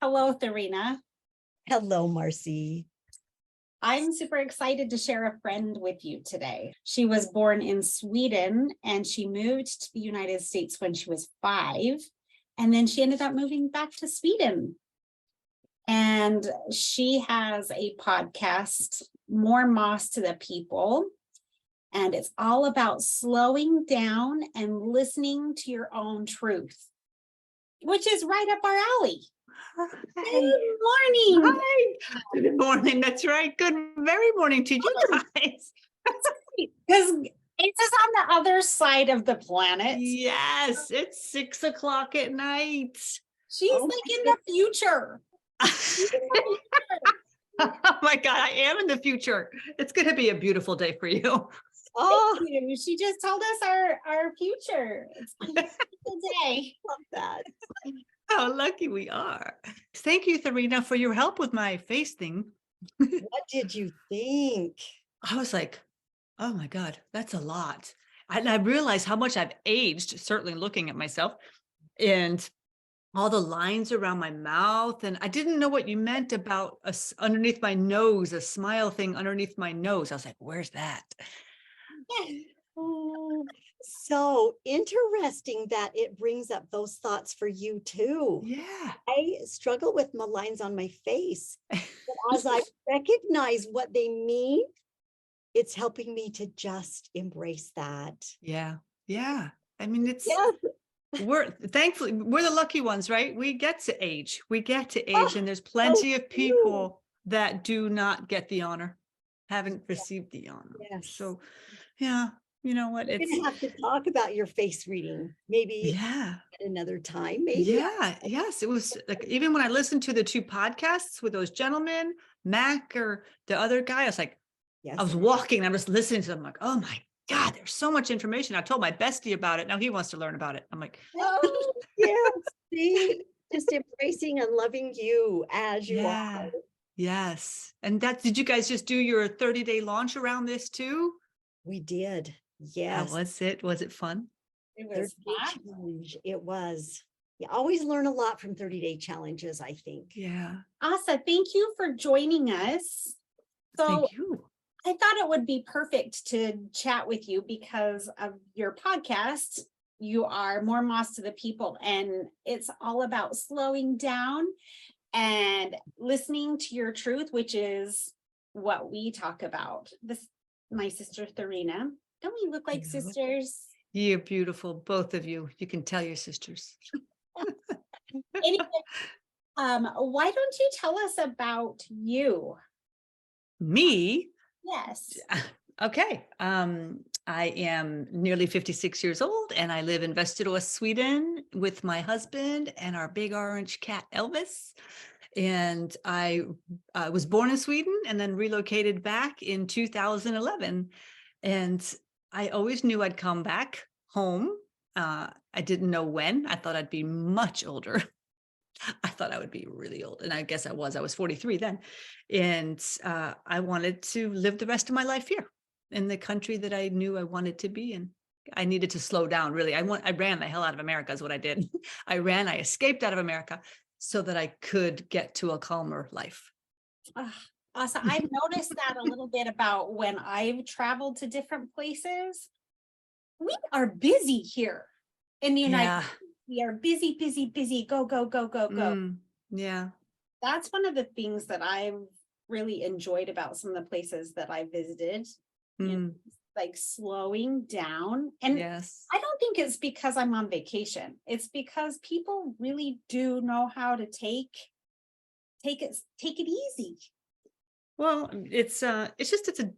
Hello, Therina. Hello, Marcy. I'm super excited to share a friend with you today. She was born in Sweden and she moved to the United States when she was 5. And then she ended up moving back to Sweden. And she has a podcast, More Moss to the People. And it's all about slowing down and listening to your own truth, which is right up our alley. Hi. Good morning. Hi. Good morning. That's right. Good very morning to you guys. Because it's just on the other side of the planet. Yes, it's 6 o'clock at night. She's like in the future. Oh my God, I am in the future. It's going to be a beautiful day for you. Oh, she just told us our future. It's a beautiful day. Love that. How lucky we are. Thank you, Therina, for your help with my face thing. What did you think? I was like, oh my God, that's a lot. And I realized how much I've aged, certainly looking at myself, and all the lines around my mouth. And I didn't know what you meant about underneath my nose, a smile thing underneath my nose. I was like, where's that? Oh, so interesting that it brings up those thoughts for you too. Yeah. I struggle with my lines on my face. But as I recognize what they mean, it's helping me to just embrace that. Yeah. Yeah. I mean, it's, Yes. thankfully, we're the lucky ones, right? We get to age. We get to age. Oh, And there's plenty so of people that do not get the honor, haven't received the honor. Yes. So, yeah, you know what? We're It's, gonna have to talk about your face reading, maybe yeah. at another time. Maybe. Yeah. Yes. It was like, even when I listened to the 2 podcasts with those gentlemen, Mac or the other guy, I was like, Yes. I was walking and I was listening to them. I'm like, oh my God, there's so much information. I told my bestie about it. Now he wants to learn about it. I'm like, Oh, yes. See, just embracing and loving you as you yeah. are. Yes. And did you guys just do your 30-day launch around this too? We did. How Yes. was it? Was it fun? It 30 was day fun. challenge. It was. You always learn a lot from 30-day challenges, I think. Yeah. Asa, thank you for joining us. So Thank you. I thought it would be perfect to chat with you because of your podcast. You are More Moss to the People, and it's all about slowing down and listening to your truth, which is what we talk about. This, my sister Therina. Don't we look like No. sisters? You're beautiful, both of you. You can tell your sisters. Anyway, why don't you tell us about you? Me? Yes. Okay. I am nearly 56 years old and I live in Västerås, Sweden with my husband and our big orange cat, Elvis. And I was born in Sweden and then relocated back in 2011. And I always knew I'd come back home. I didn't know when. I thought I'd be much older. I thought I would be really old. And I guess I was 43 then. And I wanted to live the rest of my life here in the country that I knew I wanted to be in. I needed to slow down, really. I ran the hell out of America is what I did. I escaped out of America so that I could get to a calmer life. Asa, I've noticed that a little bit about when I've traveled to different places. We are busy here in the United States. We are busy, busy, busy. Go, go, go, go, go. Yeah. That's one of the things that I've really enjoyed about some of the places that I visited. Like slowing down. And yes. I don't think it's because I'm on vacation. It's because people really do know how to take it easy. Well, it's a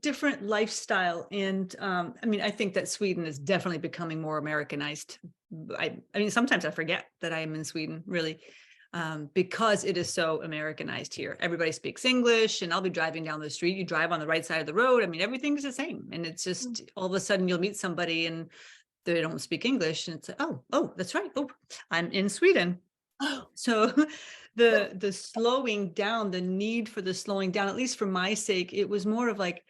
different lifestyle. And I mean, I think that Sweden is definitely becoming more Americanized. I mean, sometimes I forget that I am in Sweden, really, because it is so Americanized here. Everybody speaks English, and I'll be driving down the street. You drive on the right side of the road. I mean, everything's the same. And it's just all of a sudden you'll meet somebody and they don't speak English. And it's like, oh, that's right. Oh, I'm in Sweden. So the slowing down, the need for the slowing down, at least for my sake, it was more of like,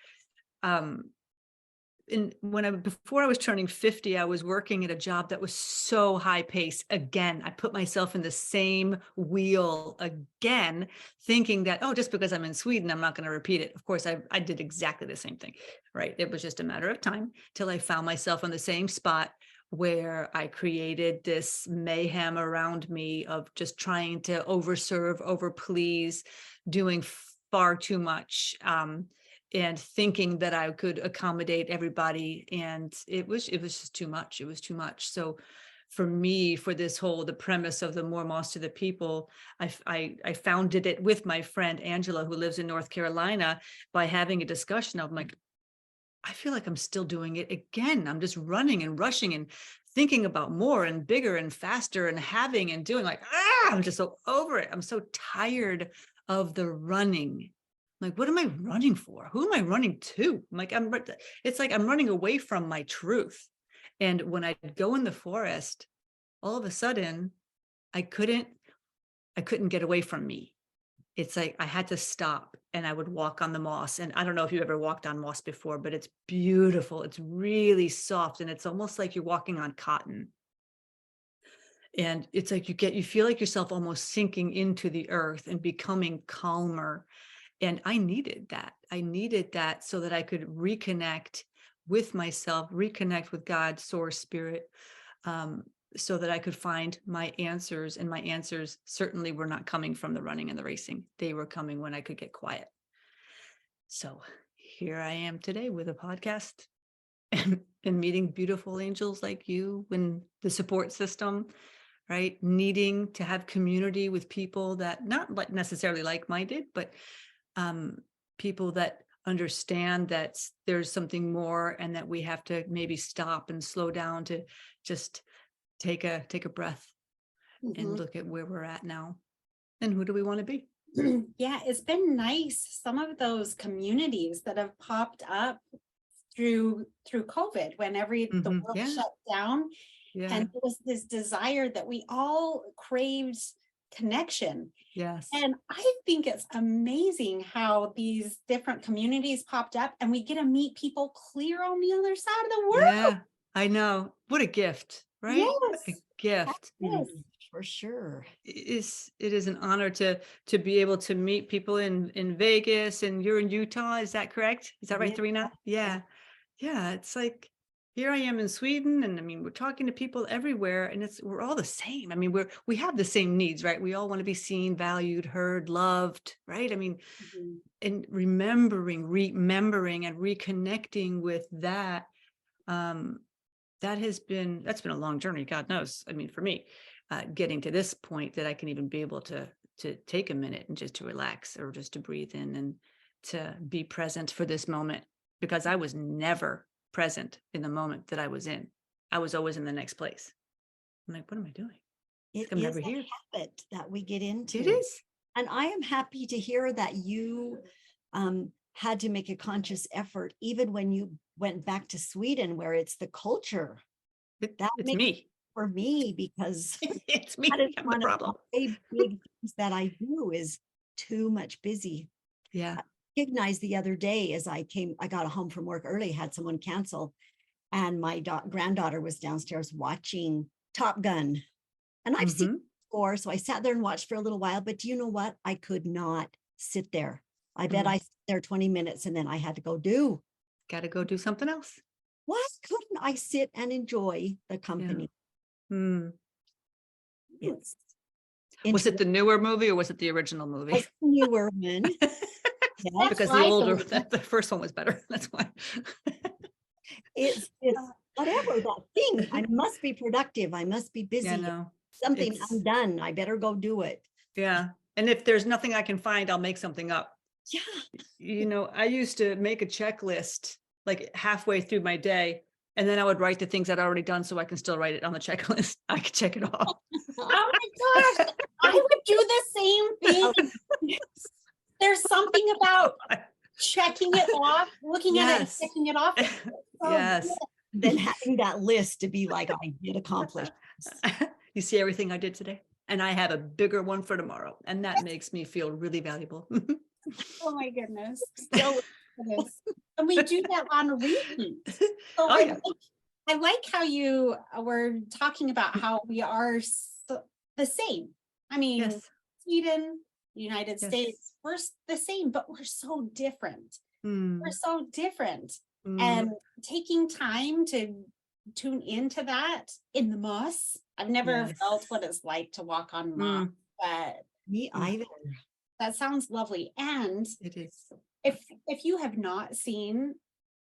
before I was turning 50, I was working at a job that was so high paced. Again, I put myself in the same wheel again, thinking that, oh, just because I'm in Sweden, I'm not going to repeat it. Of course, I did exactly the same thing, right? It was just a matter of time till I found myself in the same spot where I created this mayhem around me of just trying to overserve, overplease, doing far too much. And thinking that I could accommodate everybody. And it was just too much. It was too much. So for me, for this the premise of the more moss to the people, I founded it with my friend Angela, who lives in North Carolina, by having a discussion of like, I feel like I'm still doing it again. I'm just running and rushing and thinking about more and bigger and faster and having and doing like, I'm just so over it. I'm so tired of the running. Like, what am I running for? Who am I running to? It's like I'm running away from my truth. And when I go in the forest, all of a sudden, I couldn't get away from me. It's like I had to stop and I would walk on the moss. And I don't know if you've ever walked on moss before, but it's beautiful. It's really soft and it's almost like you're walking on cotton. And it's like you feel like yourself almost sinking into the earth and becoming calmer. And I needed that. I needed that so that I could reconnect with myself, reconnect with God, source, spirit, so that I could find my answers. And my answers certainly were not coming from the running and the racing. They were coming when I could get quiet. So here I am today with a podcast and meeting beautiful angels like you and the support system, right? Needing to have community with people that not necessarily like-minded, but people that understand that there's something more and that we have to maybe stop and slow down to just take a breath and look at where we're at now and who do we want to be. Yeah, it's been nice. Some of those communities that have popped up through COVID when the world shut down. Yeah. And there was this desire that we all craved connection. Yes. And I think it's amazing how these different communities popped up and we get to meet people clear on the other side of the world. Yeah, I know. What a gift, right? Yes. A gift. Yes. For sure. It is an honor to be able to meet people in Vegas, and you're in Utah. Is that correct? Is that right, Yeah. Serena? Yeah. Yeah. It's like, here I am in Sweden. And I mean, we're talking to people everywhere and we're all the same. I mean, we have the same needs, right? We all want to be seen, valued, heard, loved, right? I mean, and remembering and reconnecting with that, that's been a long journey. God knows. I mean, for me, getting to this point that I can even be able to take a minute and just to relax or just to breathe in and to be present for this moment, because I was never present in the moment that I was in. I was always in the next place. I'm like, what am I doing? I'm never here. Habit that we get into. It is. And I am happy to hear that you had to make a conscious effort, even when you went back to Sweden, where it's the culture. It's me. For me, because it's me. That is I'm one the problem. Of the big things that I do is too much busy. Yeah. I recognized the other day as I got home from work early, had someone cancel, and my granddaughter was downstairs watching Top Gun. And I've seen it before, so I sat there and watched for a little while, but do you know what? I could not sit there. I bet I sat there 20 minutes and then I had to go do. Got to go do something else. Why couldn't I sit and enjoy the company? Yeah. It's was it the newer movie or was it the original movie? It's the newer one. Yeah, because the first one was better. That's why. it's whatever that thing. I must be productive. I must be busy. Yeah, no, something undone. I better go do it. Yeah. And if there's nothing I can find, I'll make something up. Yeah. You know, I used to make a checklist like halfway through my day, and then I would write the things I'd already done so I can still write it on the checklist. I could check it off. Oh my gosh. I would do the same thing. There's something about checking it off, looking at it and checking it off. Yes. Then having that list to be like, I did accomplish. You see everything I did today? And I have a bigger one for tomorrow. And that makes me feel really valuable. Oh my goodness. It is. And we do that on repeat. So Oh, yeah. I like how you were talking about how we are the same. I mean, Yes. Sweden, United Yes. States, we're the same, but we're so different. Mm, We're so different. mm, And taking time to tune into that in the moss. I've never yes. felt what it's like to walk on moss, Mm, but Me mm, either. that sounds lovely. And it is. if you have not seen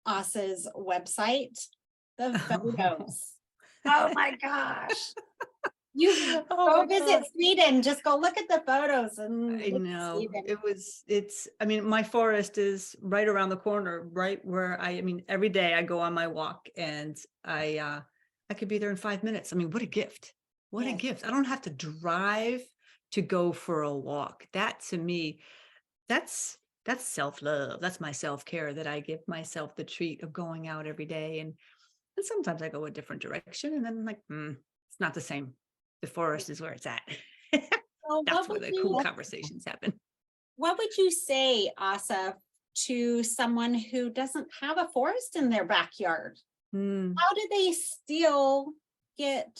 Asa's website, the photos. Oh my gosh. You Oh go my visit God. Sweden, just go look at the photos and I look at know Sweden. I mean, my forest is right around the corner, right where I mean, every day I go on my walk and I could be there in 5 minutes. I mean, what a gift. What a Yes. gift. I don't have to drive to go for a walk. That to me, that's self-love. That's my self-care, that I give myself the treat of going out every day. And sometimes I go a different direction and then I'm like, it's not the same. The forest is where it's at. So That's where the cool conversations happen. what would you say, Asa, to someone who doesn't have a forest in their backyard? Mm, How do they still get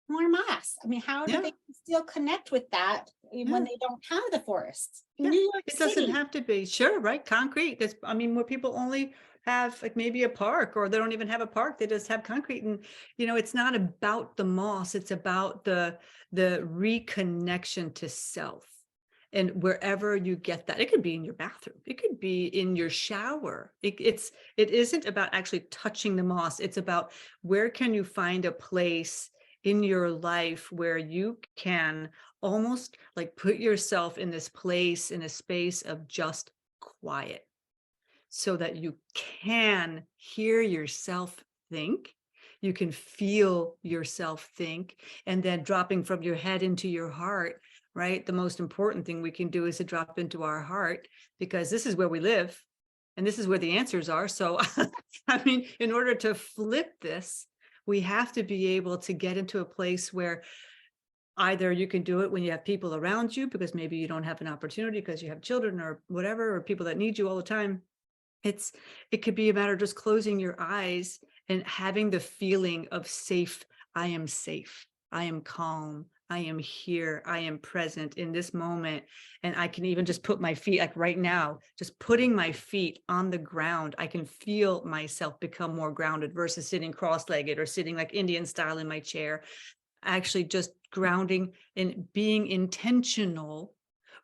more moss? I mean, how do yeah, they still connect with that yeah, when they don't have the forest? yeah. New York It doesn't City. have to be, sure, right? Concrete. There's, I mean, where people only have like maybe a park, or they don't even have a park. They just have concrete. And, it's not about the moss. It's about the reconnection to self. And wherever you get that, it could be in your bathroom, it could be in your shower. It isn't about actually touching the moss. It's about where can you find a place in your life where you can almost like put yourself in this place, in a space of just quiet, so that you can hear yourself think. You can feel yourself think, and then dropping from your head into your heart, right? The most important thing we can do is to drop into our heart, because this is where we live and this is where the answers are. So, I mean, in order to flip this, we have to be able to get into a place where either you can do it when you have people around you, because maybe you don't have an opportunity because you have children or whatever, or people that need you all the time. It could be a matter of just closing your eyes and having the feeling of safe. I am safe. I am calm. I am here. I am present in this moment. And I can even just put my feet, like right now, just putting my feet on the ground. I can feel myself become more grounded versus sitting cross-legged or sitting like Indian style in my chair. Actually just grounding and being intentional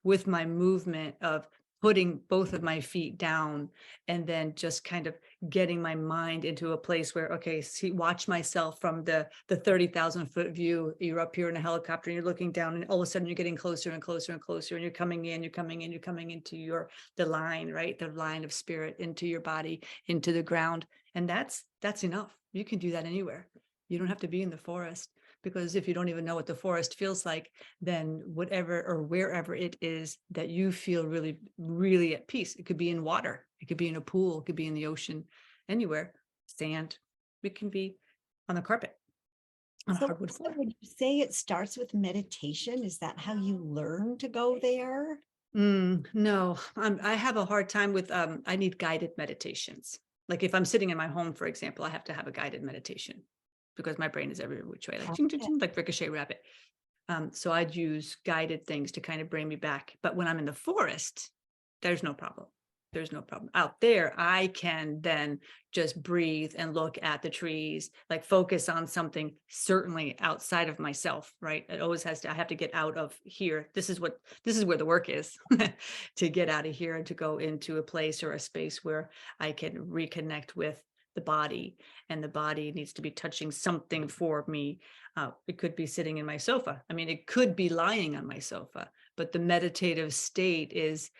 with my movement of putting both of my feet down, and then just kind of getting my mind into a place where, okay, see, watch myself from the 30,000 foot view. You're up here in a helicopter and you're looking down, and all of a sudden you're getting closer and closer and closer, and you're coming into the line, right? The line of spirit into your body, into the ground. And that's enough. You can do that anywhere. You don't have to be in the forest. Because if you don't even know what the forest feels like, then whatever or wherever it is that you feel really, really at peace, it could be in water, it could be in a pool, it could be in the ocean, anywhere, sand, it can be on the carpet, on a So hardwood floor. would you say it starts with meditation? Is that how you learn to go there? No, I have a hard time with, I need guided meditations. Like if I'm sitting in my home, for example, I have to have a guided meditation because my brain is every which way, like ching, ching, Okay. ching, like ricochet rabbit. So I'd use guided things to kind of bring me back. But when I'm in the forest, there's no problem. There's no problem. Out there, I can then just breathe and look at the trees, like focus on something certainly outside of myself, right? It always has to, I have to get out of here. This is where the work is, to get out of here and to go into a place or a space where I can reconnect with the body, and the body needs to be touching something for me. It could be sitting in my sofa. I mean, it could be lying on my sofa, but the meditative state is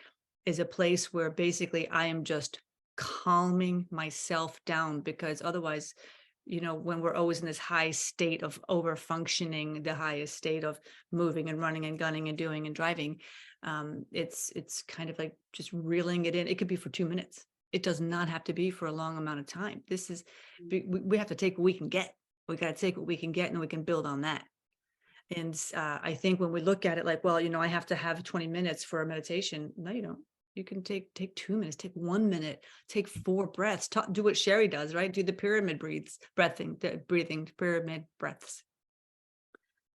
a place where basically I am just calming myself down, because otherwise, when we're always in this high state of over functioning, the highest state of moving and running and gunning and doing and driving, it's kind of like just reeling it in. It could be for 2 minutes. It does not have to be for a long amount of time. This is, we have to take what we can get. We got to take what we can get, and then we can build on that. And I think when we look at it like, well, I have to have 20 minutes for a meditation. No, you don't. You can take 2 minutes, take 1 minute, take 4 breaths. Do what Sherry does, right? Do the pyramid breathing, pyramid breaths.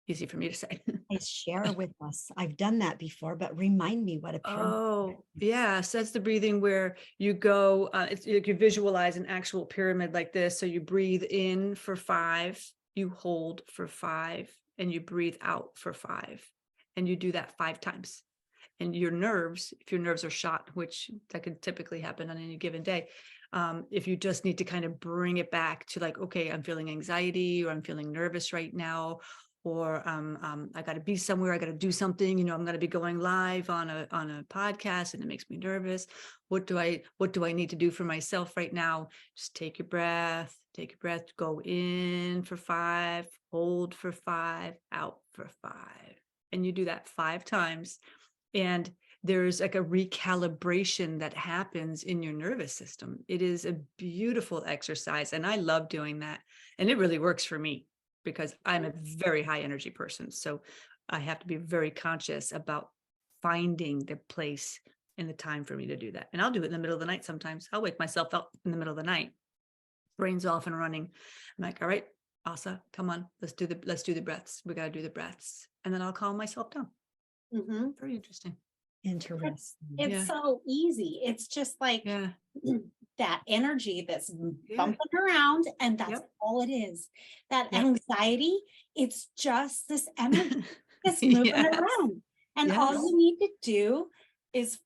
Easy for me to say. Share with us. I've done that before, but remind me what a pyramid. Oh, yeah. So that's the breathing where you go, it's like you visualize an actual pyramid like this. So you breathe in for 5, you hold for 5, and you breathe out for 5. And you do that 5 times. And your nerves, if your nerves are shot, which that could typically happen on any given day, if you just need to kind of bring it back to like, okay, I'm feeling anxiety, or I'm feeling nervous right now, or I got to be somewhere, I got to do something, I'm going to be going live on a podcast, and it makes me nervous. What do I need to do for myself right now? Just take your breath, go in for 5, hold for 5, out for 5. And you do that 5 times. And there's like a recalibration that happens in your nervous system. It is a beautiful exercise. And I love doing that. And it really works for me because I'm a very high energy person. So I have to be very conscious about finding the place and the time for me to do that. And I'll do it in the middle of the night sometimes. I'll wake myself up in the middle of the night, brain's off and running. I'm like, all right, Asa, come on, let's do the breaths. We got to do the breaths. And then I'll calm myself down. Mhm. Very interesting. Interesting. It's Yeah. so easy. It's just like Yeah. that energy that's Yeah. bumping around, and that's Yep. all it is. That Yep. anxiety, it's just this energy that's moving Yes. around. And all Yes. you need to do is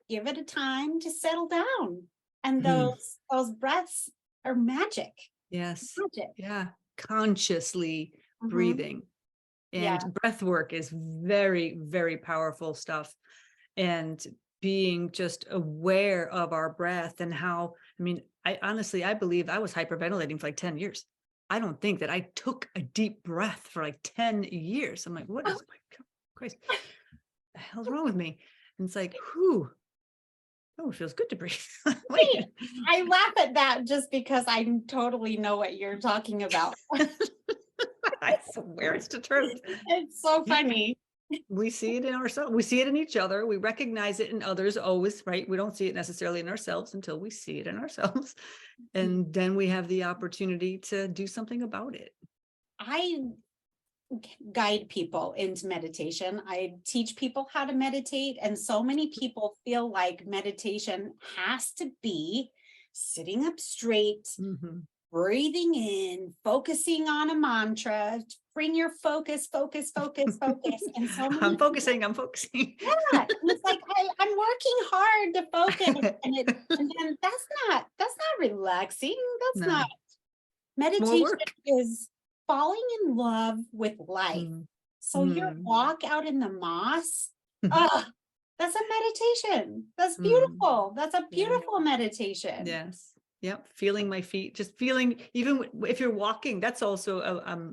give it a time to settle down. And Mhm. those breaths are magic. Yes. Magic. Yeah. Consciously Mhm. breathing. Yeah. And breath work is very, very powerful stuff. And being just aware of our breath and how, I honestly, I believe I was hyperventilating for like 10 years. I don't think that I took a deep breath for like 10 years. I'm like, what is my Christ? The hell's wrong with me? And it's like, whew. Oh, it feels good to breathe. Wait. I laugh at that just because I totally know what you're talking about. I swear it's determined. It's so funny. We see it in ourselves. We see it in each other. We recognize it in others always, right? We don't see it necessarily in ourselves until we see it in ourselves. And then we have the opportunity to do something about it. I guide people into meditation. I teach people how to meditate. And so many people feel like meditation has to be sitting up straight, Mhm. breathing in, focusing on a mantra, bring your focus. And so many I'm focusing. yeah, and it's like I'm working hard to focus, and then that's not relaxing. That's No, not more meditation. work. Is falling in love with life. Mm. So your walk out in the moss, oh, that's a meditation. That's beautiful. That's a beautiful meditation. Yes. Yep. Feeling my feet, just feeling, even if you're walking, that's also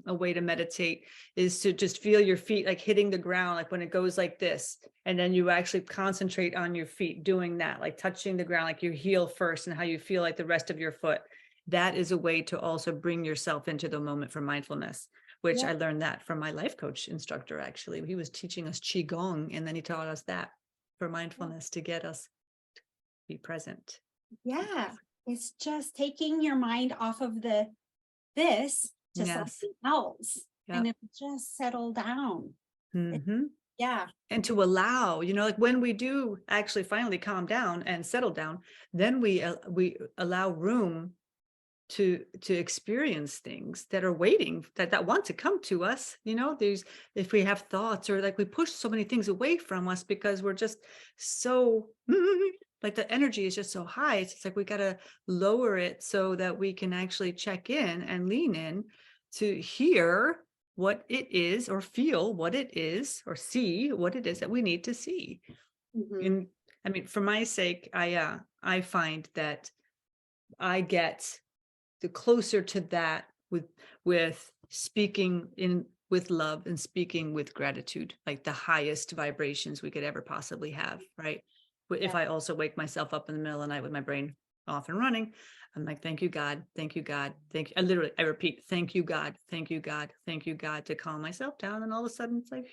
a way to meditate, is to just feel your feet like hitting the ground, like when it goes like this. And then you actually concentrate on your feet doing that, like touching the ground, like your heel first and how you feel like the rest of your foot. That is a way to also bring yourself into the moment for mindfulness, which Yeah. I learned that from my life coach instructor. Actually, he was teaching us Qigong, and then he taught us that for mindfulness to get us to be present. Yeah. It's just taking your mind off of this to something else. Yep. And it just settle down. Mm-hmm. Yeah. And to allow, like when we do actually finally calm down and settle down, then we allow room to experience things that are waiting, that want to come to us. If we have thoughts, or like we push so many things away from us because we're just so like the energy is just so high. It's like we got to lower it so that we can actually check in and lean in to hear what it is, or feel what it is, or see what it is that we need to see. Mhm. And for my sake, I find that I get the closer to that with speaking with love and speaking with gratitude, like the highest vibrations we could ever possibly have, right? But if I also wake myself up in the middle of the night with my brain off and running, I'm like, thank you, God, thank you, God, thank you. I repeat, thank you, God, thank you, God, thank you, God, to calm myself down. And all of a sudden it's like,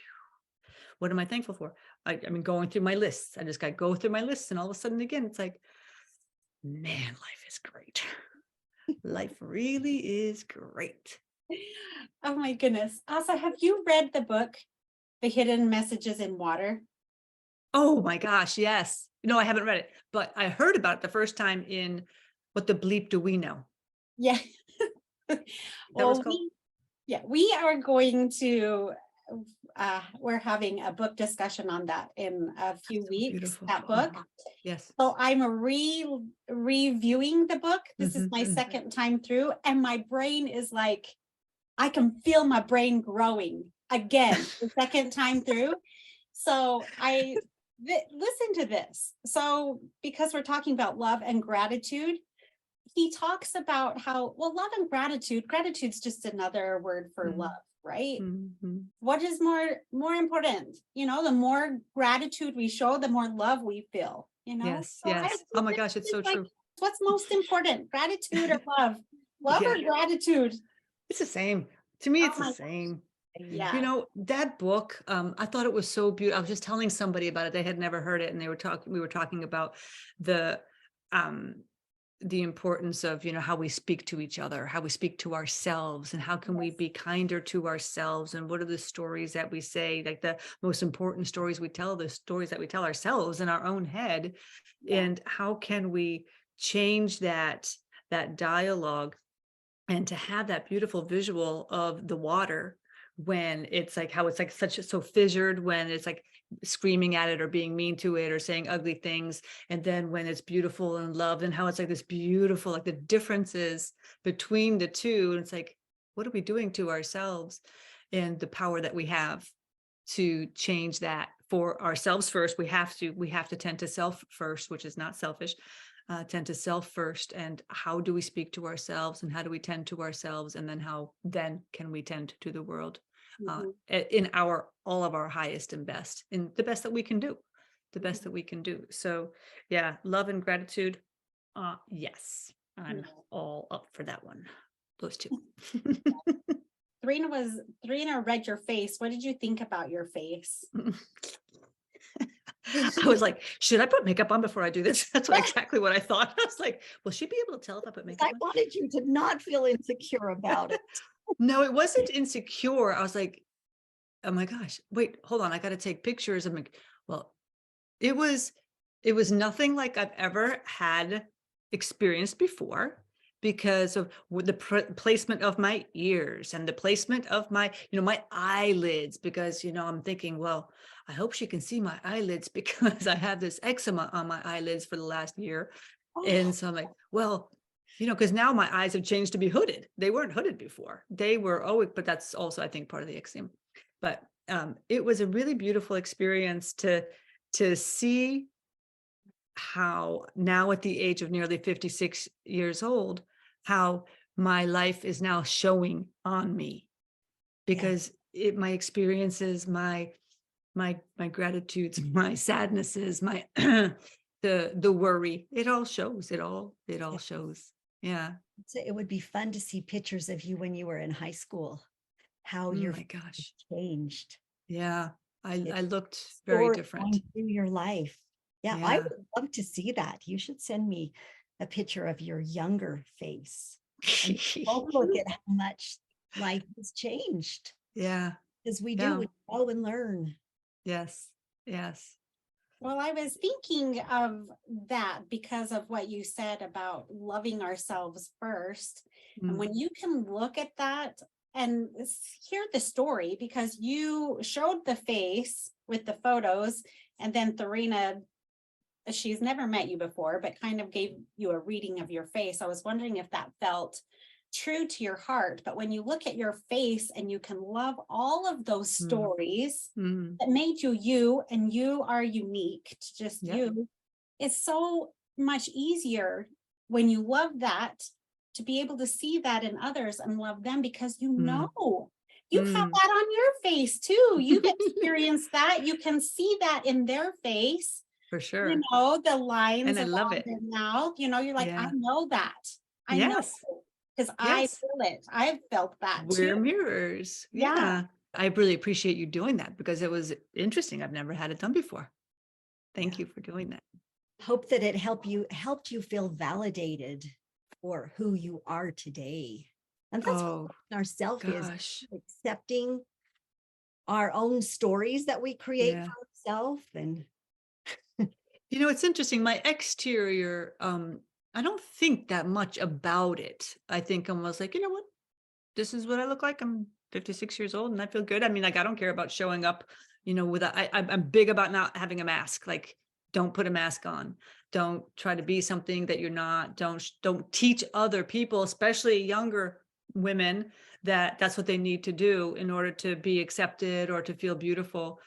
What am I thankful for? I mean, going through my lists, I just got to go through my lists, and all of a sudden again, it's like, man, life is great. Life really is great. Oh my goodness. Asa, have you read the book, The Hidden Messages in Water? Oh my gosh, yes. No, I haven't read it, but I heard about it the first time in What the Bleep Do We Know? Yeah. That was Well, called? we are going to, we're having a book discussion on that in a few weeks, Beautiful. that book. Yes. So I'm reviewing the book. This is my Mhm. second time through, and my brain is like, I can feel my brain growing again the second time through. So listen to this. So because we're talking about love and gratitude, he talks about how, well, love and gratitude's just another word for love, right? Mhm. What is more important? You know, the more gratitude we show, the more love we feel, you know? Yes, So I yes. think Oh my this gosh, it's is so like, true. what's most important, gratitude or love? Love Yeah. or gratitude? It's the same. To me, Oh it's the my, same. yeah. You know, that book, I thought it was so beautiful. I was just telling somebody about it. They had never heard it, and we were talking about the um the importance of, how we speak to each other, how we speak to ourselves, and how can we Yes. be kinder to ourselves, and what are the stories that we say, like the most important stories we tell, the stories that we tell ourselves in our own head, Yeah. and how can we change that dialogue, and to have that beautiful visual of the water when it's like, how it's like so fissured, when it's like screaming at it or being mean to it or saying ugly things, and then when it's beautiful and loved, and how it's like this beautiful, like the differences between the two, and it's like, what are we doing to ourselves, and the power that we have to change that for ourselves first. We have to tend to self first, which is not selfish. Tend to self first, and how do we speak to ourselves, and how do we tend to ourselves, and then can we tend to the world, Mhm. in all of our highest and best, in the best that we can do, so yeah, love and gratitude. Yes, I'm Yeah. all up for that one, those two. Serena read your face. What did you think about your face? I was like, should I put makeup on before I do this? That's exactly what I thought. I was like, will she be able to tell if I put makeup I on? wanted you to not feel insecure about it. No, it wasn't insecure. I was like, oh my gosh, wait, hold on. I got to take pictures. I'm like, well, it was, nothing like I've ever had experienced before, because of the placement of my ears, and the placement of my, my eyelids, because, I'm thinking, well, I hope she can see my eyelids because I have this eczema on my eyelids for the last year. And so I'm like, well, because now my eyes have changed to be hooded. They weren't hooded before. They were, but that's also, I think, part of the eczema. But it was a really beautiful experience to see how now, at the age of nearly 56 years old, how my life is now showing on me, Yeah. because my experiences, my gratitudes, my sadnesses, my the worry, it all shows. It all shows. Yeah. It would be fun to see pictures of you when you were in high school, how Oh your my gosh. changed. Yeah. I looked very Story different. going through your life. Yeah, I Yeah. would love to see that. You should send me a picture of your younger face. And we'll look at how much life has changed. Yeah. As we do, Yeah. we grow and learn. Yes. Yes. Well, I was thinking of that because of what you said about loving ourselves first. And Mm. when you can look at that and hear the story, because you showed the face with the photos, and then Serena, she's never met you before, but kind of gave you a reading of your face. I was wondering if that felt true to your heart. But when you look at your face and you can love all of those stories Mm. that made you you, and you are unique to just Yep. you, it's so much easier when you love that to be able to see that in others and love them, because you know you have that on your face too. You've experienced that. You can see that in their face. For You sure. know, the lines And I love around it. their mouth, you're like, I Yeah. know that. I know, Yes. because I Yes. feel it. I've felt that too. We're mirrors. Yeah. Yeah. I really appreciate you doing that because it was interesting. I've never had it done before. Thank you for doing that. Hope that it helped you feel validated for who you are today. And that's Oh, what ourself is, gosh. accepting our own stories that we create Yeah. for ourselves. And You know, it's interesting. My exterior, I don't think that much about it. I think I'm almost like, you know what? This is what I look like. I'm 56 years old and I feel good. I mean, like, I don't care about showing up, you know, I'm big about not having a mask. Like, don't put a mask on. Don't try to be something that you're not. Don't teach other people, especially younger women, that that's what they need to do in order to be accepted or to feel beautiful.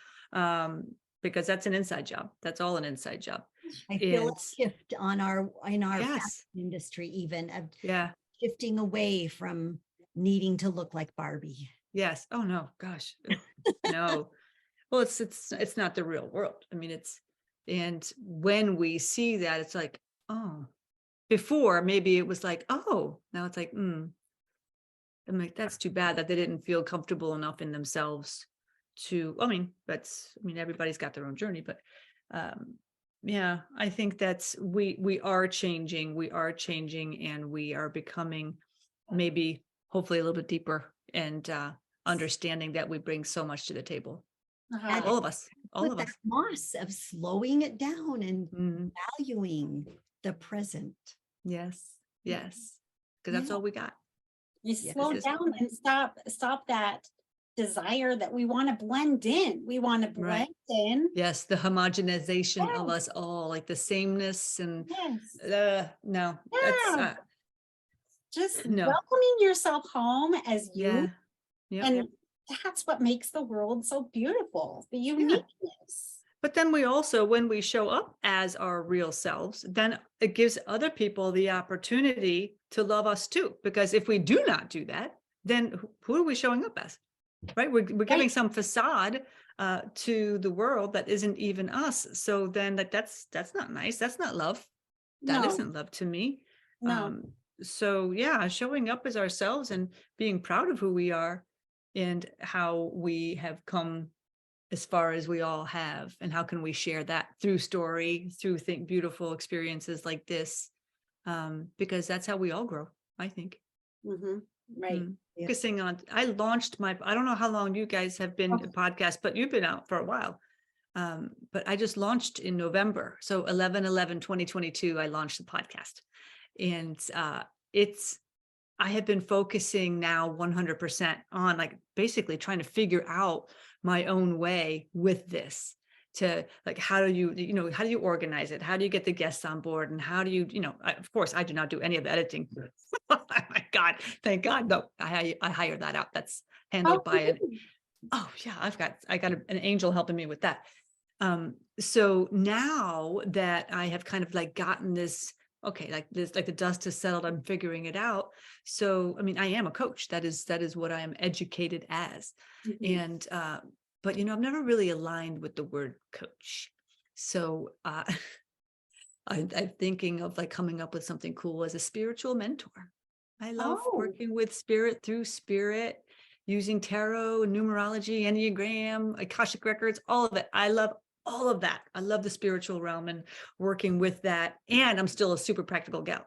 Because that's an inside job. That's all an inside job. I feel And a shift in our fashion yes, industry, even of yeah, shifting away from needing to look like Barbie. yes. Oh no, gosh, ugh, no. Well, it's not the real world. I mean, and when we see that, it's like, oh, before maybe it was like, oh, now it's like, I'm like, that's too bad that they didn't feel comfortable enough in themselves to, I mean, everybody's got their own journey, but um, yeah, I think that's, we are changing, and we are becoming maybe hopefully a little bit deeper and understanding that we bring so much to the table. And All of us, all with of that us. moss of slowing it down and Mhm. valuing the present. Yes, yes, because that's Yeah. all we got. You Yes. slow This is down and stop that desire that we want to blend in. We want to right. blend in. Yes, the homogenization of Yes, us all, like the sameness and yes. no, that's Yeah. Just no. welcoming yourself home as you, Yeah. Yep. and that's what makes the world so beautiful, the Yeah. uniqueness. But then we also, when we show up as our real selves, then it gives other people the opportunity to love us too. Because if we do not do that, then who are we showing up as? Right? We're giving Right? some facade to the world that isn't even us. So then that's not nice. That's not love. That No, isn't love to me. no. So yeah, showing up as ourselves and being proud of who we are and how we have come as far as we all have, and how can we share that through story, through beautiful experiences like this, because that's how we all grow, I think. Hmm. Right. Yeah. Focusing on, I launched I don't know how long you guys have been a Okay. podcast, but you've been out for a while. But I just launched in November. So 11/11/2022, I launched the podcast. And it's, I have been focusing now 100% on like basically trying to figure out my own way with this, to like, how do how do you organize it? How do you get the guests on board? And how do you, of course, I do not do any of the editing. Oh my God, thank God. No, I hire that out. That's Oh, handled by oh yeah, I got an angel helping me with that. So now that I have kind of like gotten this, okay, like this, like the dust has settled, I'm figuring it out. So, I mean, I am a coach. That is what I am educated as. mhm. And, but I've never really aligned with the word coach. So, I'm thinking of like coming up with something cool as a spiritual mentor. I love Oh, working with spirit through spirit, using tarot, numerology, Enneagram, Akashic records, all of it. I love all of that. I love the spiritual realm and working with that. And I'm still a super practical gal.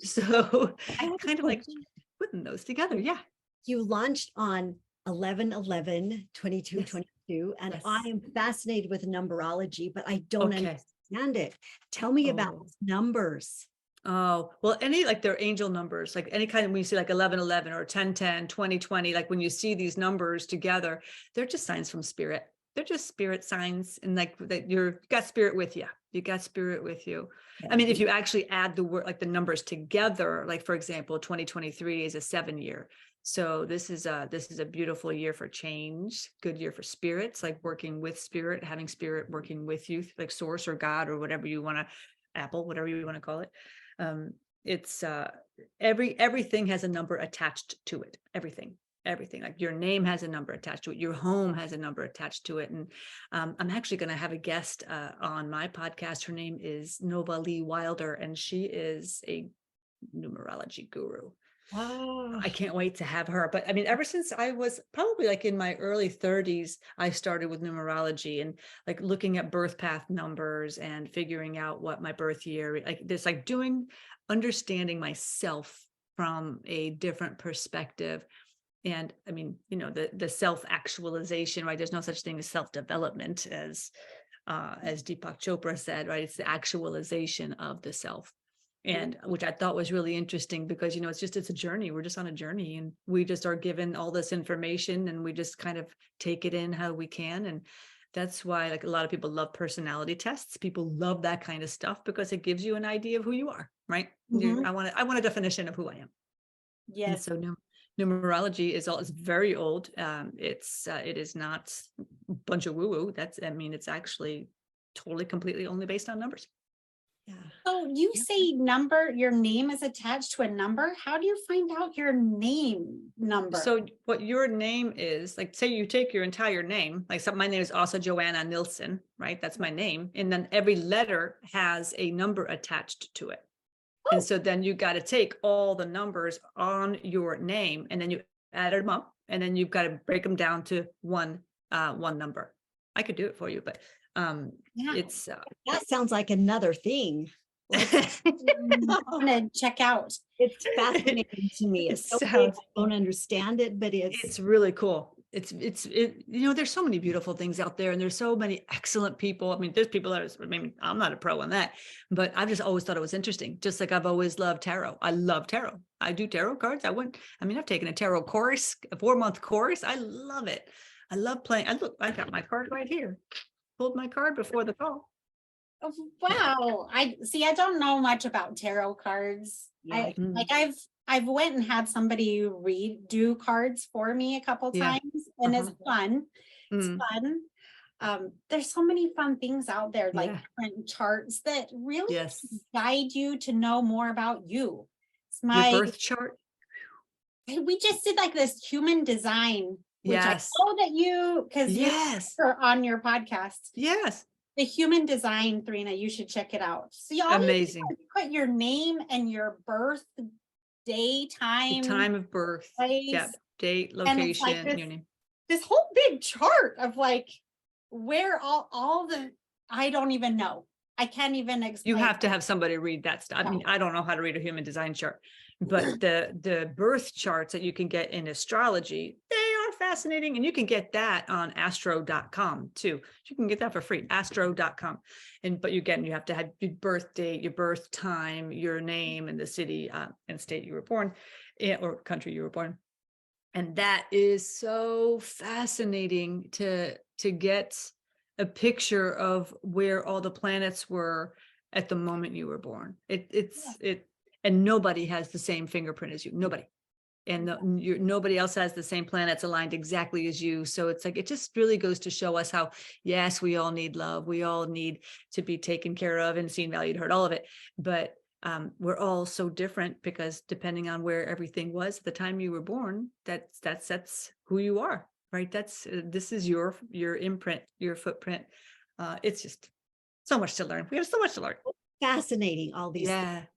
So I have a kind of like question. putting those together. Yeah. You launched on 11/11/22, Yes. 22, and I Yes. am fascinated with numerology, but I don't Okay. understand it. Tell me about Oh. numbers. Oh, well, any like their angel numbers, like any kind of, when you see like 11/11 or 10/10, 20/20, like when you see these numbers together, they're just signs from spirit. They're just spirit signs. And like that you got spirit with you. You got spirit with you. I mean, if you actually add the word, like the numbers together, like for example, 2023 is a 7-year. So this is a beautiful year for change, good year for spirits, like working with spirit, having spirit working with you, like source or God or whatever you want to, Apple, whatever you want to call it. It's everything has a number attached to it. Everything, like your name has a number attached to it, your home has a number attached to it. And I'm actually going to have a guest on my podcast. Her name is Nova Lee Wilder, and she is a numerology guru. I can't wait to have her. But I mean, ever since I was probably like in my early 30s, I started with numerology and like looking at birth path numbers and figuring out what my birth year, like this, like understanding myself from a different perspective. And I mean, the self-actualization, right? There's no such thing as self-development as Deepak Chopra said, right? It's the actualization of the self. And which I thought was really interesting because, it's a journey. We're just on a journey and we just are given all this information and we just kind of take it in how we can. And that's why like a lot of people love personality tests. People love that kind of stuff because it gives you an idea of who you are, right? I want a definition of who I am. Yes. And so numerology is very old. It is not a bunch of woo-woo. It's actually totally completely only based on numbers. Yeah. So you say your name is attached to a number. How do you find out your name number? So what your name is, like say you take your entire name, my name is Asa Nilsson, right? That's my name. And then every letter has a number attached to it. And so then you got to take all the numbers on your name and then you add them up and then you've got to break them down to one number. I could do it for you, but it's that sounds like another thing. I'm gonna check out. It's fascinating to me. It's so I don't understand it, but it's really cool. There's so many beautiful things out there and there's so many excellent people. I mean, there's people I'm not a pro on that, but I've just always thought it was interesting. Just like I've always loved tarot. I love tarot. I do tarot cards. I've taken a tarot course, a 4-month course. I love it. I love playing. I got my card right here. Pulled my card before the call. Oh, wow. I don't know much about tarot cards. Yeah. I've went and had somebody do cards for me a couple times and it's fun. It's fun. There's so many fun things out there, like different charts that really guide you to know more about you. It's my your birth chart. We just did like this human design, which I know that because you're on your podcast. Yes. The human design, Therina, you should check it out. So you amazing. Put your name and your birth day, time of birth, place, date, location, like your name. This whole big chart of like where all the I don't even know. I can't even explain. You have to have somebody read that stuff. I mean, I don't know how to read a human design chart, but the birth charts that you can get in astrology, they are fascinating. And you can get that on astro.com too. You can get that for free, astro.com. But you have to have your birth date, your birth time, your name, and the city and state you were born or country you were born. And that is so fascinating to get a picture of where all the planets were at the moment you were born. And nobody has the same fingerprint as you. Nobody. And nobody else has the same planets aligned exactly as you. So it's like, it just really goes to show us how, yes, we all need love. We all need to be taken care of and seen, valued, heard, all of it. But we're all so different because depending on where everything was at the time you were born, that sets who you are, right? This is your imprint, your footprint. It's just so much to learn. We have so much to learn. Fascinating, all these things.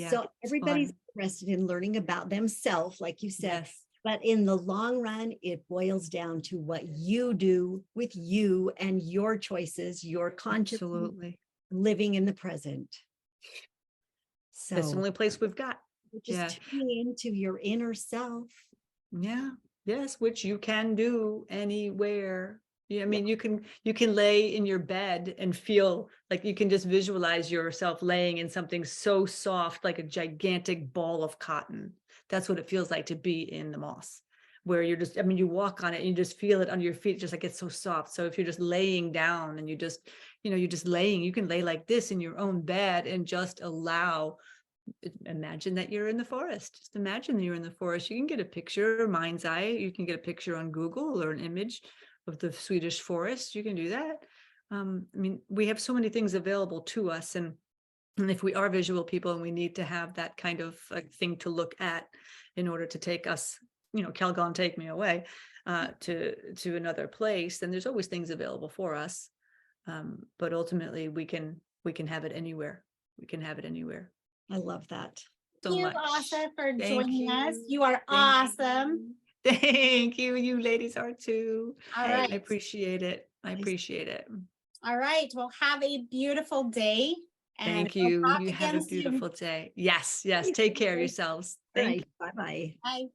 So everybody's interested in learning about themselves, like you said, but in the long run, it boils down to what you do with you and your choices, your consciousness, living in the present. So that's the only place we've got. Just tuning into your inner self. Yeah. Yes, which you can do anywhere. Yeah, I mean, you can lay in your bed and feel like you can just visualize yourself laying in something so soft, like a gigantic ball of cotton. That's what it feels like to be in the moss, where you're just, you walk on it and you just feel it under your feet, just like it's so soft. So if you're just laying down and you're just laying, you can lay like this in your own bed and just imagine that you're in the forest. Just imagine that you're in the forest. You can get a picture, mind's eye. You can get a picture on Google or an image of the Swedish forest. You can do that. We have so many things available to us. And if we are visual people and we need to have that kind of thing to look at in order to take us, Calgon, take me away to another place, then there's always things available for us. But ultimately we can have it anywhere. We can have it anywhere. I love that. so you, much. Asa, for Thank joining us. you. You are Thank awesome. you. Thank you. You ladies are too. All Hey, right. I appreciate it. I Nice. appreciate it. All right. Well, have a beautiful day. And Thank we'll you. talk You have a again soon. beautiful day. Yes, yes. Take care of yourselves. All Thank right. Bye-bye. Bye.